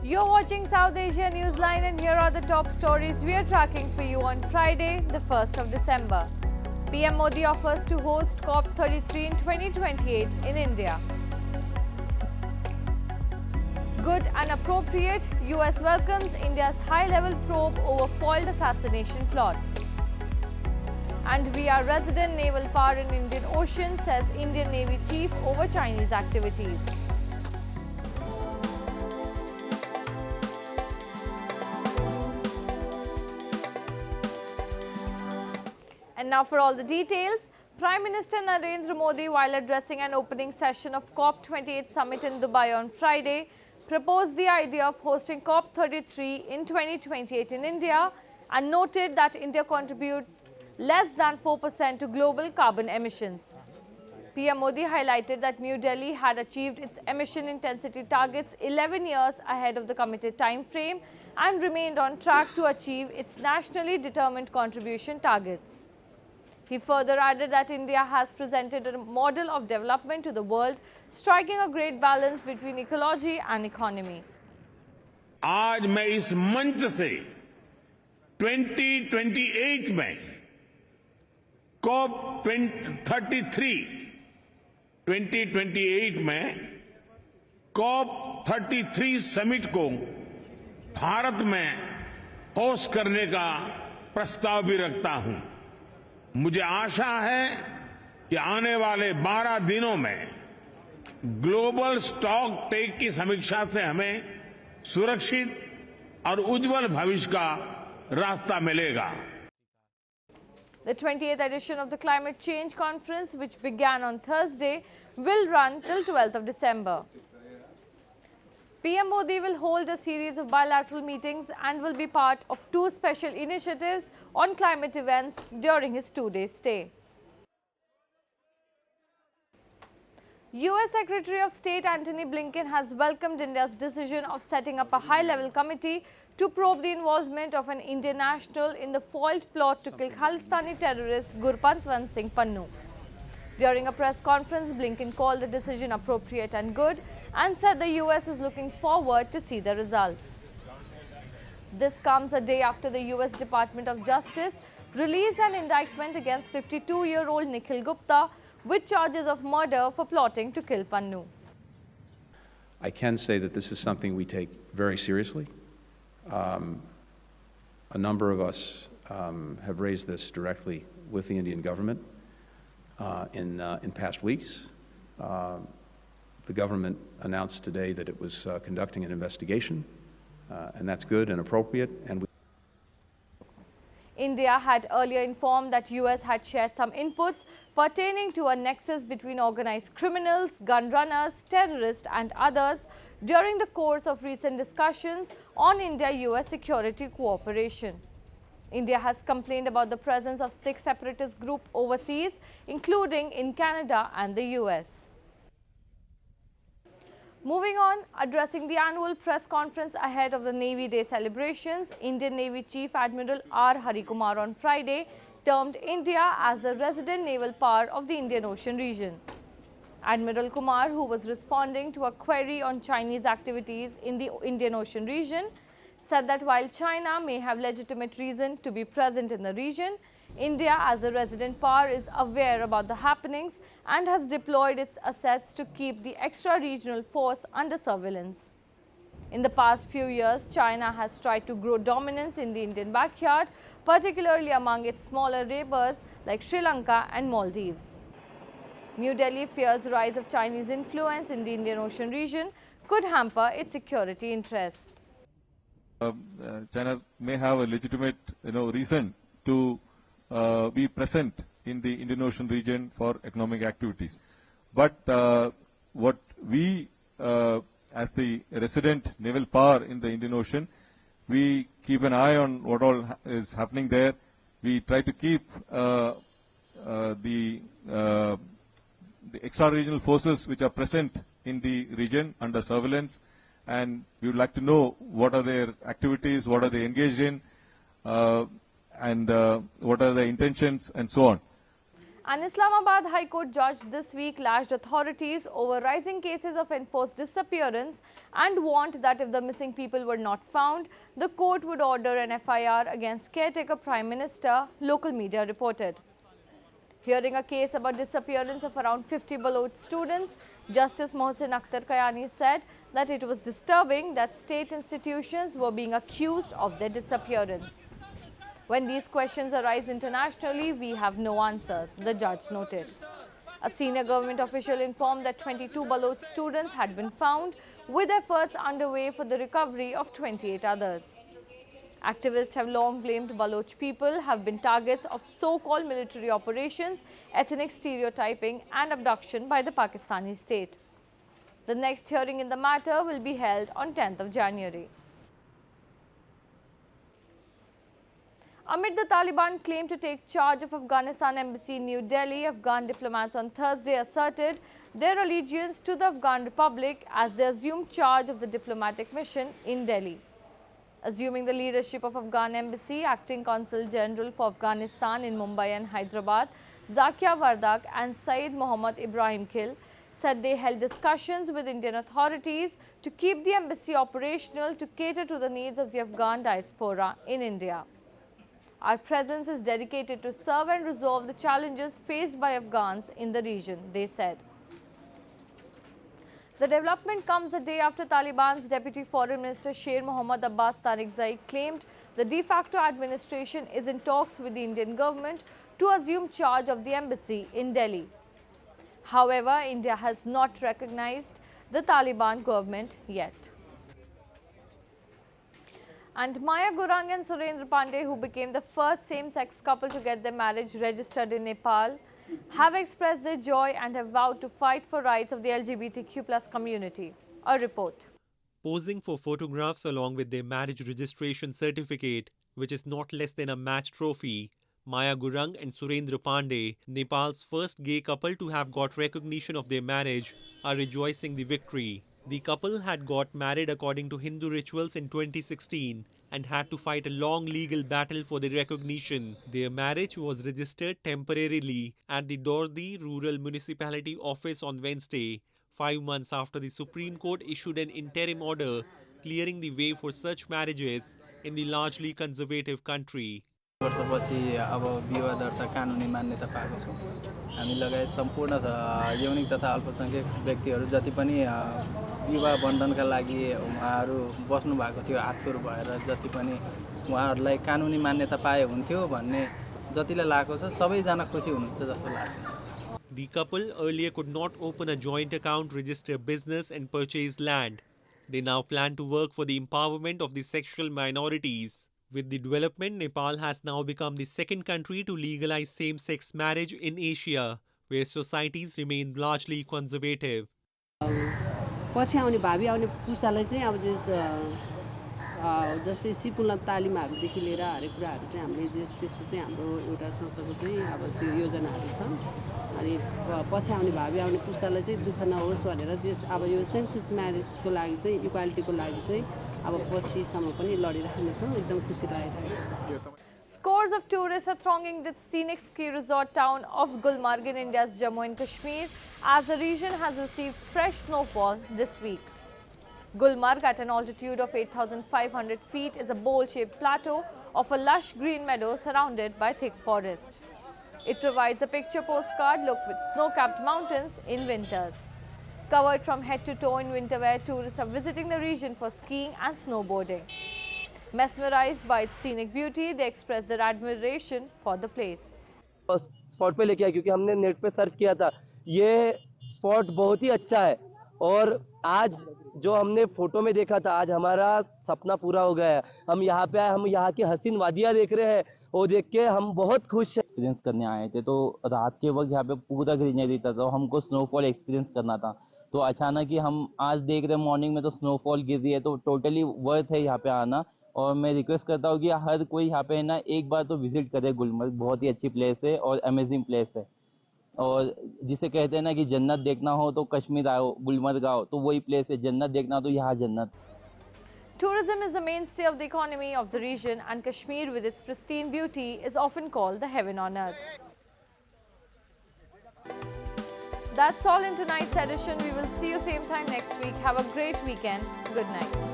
You're watching South Asia Newsline and here are the top stories we are tracking for you on Friday, the 1st of December. PM Modi offers to host COP33 in 2028 in India. Good and appropriate, US welcomes India's high-level probe over foiled assassination plot. And we are resident naval power in Indian Ocean, says Indian Navy chief over Chinese activities. And now for all the details, Prime Minister Narendra Modi, while addressing an opening session of COP28 Summit in Dubai on Friday, proposed the idea of hosting COP33 in 2028 in India and noted that India contributes less than 4% to global carbon emissions. PM Modi highlighted that New Delhi had achieved its emission intensity targets 11 years ahead of the committed time frame and remained on track to achieve its nationally determined contribution targets. He further added that India has presented a model of development to the world, striking a great balance between ecology and economy. आज मैं इस मंच से 2028 में COP33 में COP33 summit को भारत में host करने का प्रस्ताव भी रखता हूं। मुझे आशा है कि आने वाले 12 दिनों में ग्लोबल स्टॉक टेक की समीक्षा से हमें सुरक्षित और उज्जवल भविष्य का रास्ता मिलेगा। The 28th edition of the Climate Change Conference, which began on Thursday, will run till 12th of December. PM Modi will hold a series of bilateral meetings and will be part of 2 special initiatives on climate events during his 2-day stay. US Secretary of State Antony Blinken has welcomed India's decision of setting up a high-level committee to probe the involvement of an Indian national in the foiled plot to kill Khalistani terrorist Gurpatwant Singh Pannun. During a press conference, Blinken called the decision appropriate and good and said the US is looking forward to see the results. This comes a day after the US Department of Justice released an indictment against 52-year-old Nikhil Gupta with charges of murder for plotting to kill Pannu. I can say that this is something we take very seriously. A number of us have raised this directly with the Indian government. In past weeks, the government announced today that it was conducting an investigation, and that's good and appropriate. And India had earlier informed that US had shared some inputs pertaining to a nexus between organized criminals, gun runners, terrorists and others during the course of recent discussions on India-US security cooperation. India has complained about the presence of 6 separatist groups overseas, including in Canada and the US. Moving on, addressing the annual press conference ahead of the Navy Day celebrations, Indian Navy Chief Admiral R. Kumar on Friday termed India as the resident naval power of the Indian Ocean region. Admiral Kumar, who was responding to a query on Chinese activities in the Indian Ocean region, said that while China may have legitimate reason to be present in the region, India as a resident power is aware about the happenings and has deployed its assets to keep the extra-regional force under surveillance. In the past few years, China has tried to grow dominance in the Indian backyard, particularly among its smaller neighbors like Sri Lanka and Maldives. New Delhi fears the rise of Chinese influence in the Indian Ocean region could hamper its security interests. China may have a legitimate, reason to be present in the Indian Ocean region for economic activities. But what we, as the resident naval power in the Indian Ocean, we keep an eye on what all is happening there. We try to keep the extra-regional forces which are present in the region under surveillance, and we would like to know what are their activities, what are they engaged in, and what are their intentions, and so on. An Islamabad High Court judge this week lashed authorities over rising cases of enforced disappearance and warned that if the missing people were not found, the court would order an FIR against caretaker Prime Minister, local media reported. Hearing a case about disappearance of around 50 Baloch students, Justice Mohsin Akhtar Kayani said that it was disturbing that state institutions were being accused of their disappearance. When these questions arise internationally, we have no answers, the judge noted. A senior government official informed that 22 Baloch students had been found, with efforts underway for the recovery of 28 others. Activists have long blamed Baloch people have been targets of so-called military operations, ethnic stereotyping and abduction by the Pakistani state. The next hearing in the matter will be held on 10th of January. Amid the Taliban claim to take charge of Afghanistan Embassy in New Delhi, Afghan diplomats on Thursday asserted their allegiance to the Afghan Republic as they assumed charge of the diplomatic mission in Delhi. Assuming the leadership of Afghan Embassy, Acting Consul General for Afghanistan in Mumbai and Hyderabad, Zakia Wardak and Saeed Mohammad Ibrahim Khil said they held discussions with Indian authorities to keep the embassy operational to cater to the needs of the Afghan diaspora in India. Our presence is dedicated to serve and resolve the challenges faced by Afghans in the region, they said. The development comes a day after Taliban's Deputy Foreign Minister Sher Mohammad Abbas Tariqzai claimed the de facto administration is in talks with the Indian government to assume charge of the embassy in Delhi. However, India has not recognized the Taliban government yet. And Maya Gurung and Surendra Pandey, who became the first same-sex couple to get their marriage registered in Nepal, have expressed their joy and have vowed to fight for rights of the LGBTQ+ community. A report. Posing for photographs along with their marriage registration certificate, which is not less than a match trophy, Maya Gurung and Surendra Pandey, Nepal's first gay couple to have got recognition of their marriage, are rejoicing the victory. The couple had got married according to Hindu rituals in 2016 and had to fight a long legal battle for the recognition. Their marriage was registered temporarily at the Dordi Rural Municipality Office on Wednesday, 5 months after the Supreme Court issued an interim order clearing the way for such marriages in the largely conservative country. वर्षपछि अब विवाह दर्ता कानुनी मान्यता पाएको छौं हामी लगायत सम्पूर्ण यौनिक तथा अल्पसंख्यक व्यक्तिहरू जति पनि विवाह बन्धनका लागि उहाँहरू बस्नु भएको थियो आतुर भएर जति पनि उहाँहरूलाई कानुनी मान्यता पाए हुन्थ्यो भन्ने जतिले लागेको छ सबै जना खुसी हुनुहुन्छ जस्तो लाग्छ. The couple earlier could not open a joint account, register business and purchase land. They now plan to work for the empowerment of the sexual minorities. With the development, Nepal has now become the second country to legalize same-sex marriage in Asia, where societies remain largely conservative. पछि आउने भावी आउने पुस्तालाई चाहिँ अब जस्तै सिपुल तालिमहरुदेखि लिएर हरेक कुराहरु चाहिँ हामीले त्यस्तो चाहिँ हाम्रो एउटा संस्थाको चाहिँ अब त्यो योजनाहरु छ अनि पछि आउने भावी आउने पुस्तालाई चाहिँ दुःख नहोस् भनेर अब यो सेम सेक्स म्यारेजको लागि चाहिँ इक्वालिटीको लागि चाहिँ अब पछिसम्म पनि लडिरहेको छौं एकदम खुसी लागिरहेको छ. Scores of tourists are thronging the scenic ski resort town of Gulmarg in India's Jammu and Kashmir as the region has received fresh snowfall this week. Gulmarg, at an altitude of 8,500 feet, is a bowl-shaped plateau of a lush green meadow surrounded by thick forest. It provides a picture postcard look with snow-capped mountains in winters. Covered from head to toe in winter wear, tourists are visiting the region for skiing and snowboarding. Mesmerized by its scenic beauty, they express their admiration for the place. Spot पे लेके आए क्योंकि हमने net पे search किया था. ये spot बहुत ही अच्छा है और आज जो हमने फोटो में देखा था आज हमारा सपना पूरा हो गया है. हम यहाँ पे आए, हम यहाँ की हसीन वादियाँ देख रहे हैं और देख के हम बहुत खुश हैं. एक्सपीरियंस करने आए थे तो रात के वक्त यहाँ पे पूरा ग्रीनरी था तो हमको स्नोफॉल एक्सपीरियंस करना था. तो अचानक ही हम आज देख रहे हैं मॉर्निंग में तो स्नोफॉल गिर रही है तो टोटली वर्थ है यहाँ पे आना. और मैं रिक्वेस्ट करता हूँ कि हर कोई यहाँ पे है ना एक बार तो विजिट करे. गुलमर्ग बहुत ही अच्छी प्लेस है और अमेजिंग प्लेस है और जिसे कहते हैं ना कि जन्नत देखना हो तो कश्मीर आओ, गुलमर्ग आओ, तो वही प्लेस है. जन्नत देखना हो तो यहाँ जन्नत. Tourism is the mainstay of the economy of the region, and Kashmir with its pristine beauty is often called the heaven on earth. That's all in tonight's edition. We will see you same time next week. Have a great weekend. Good night.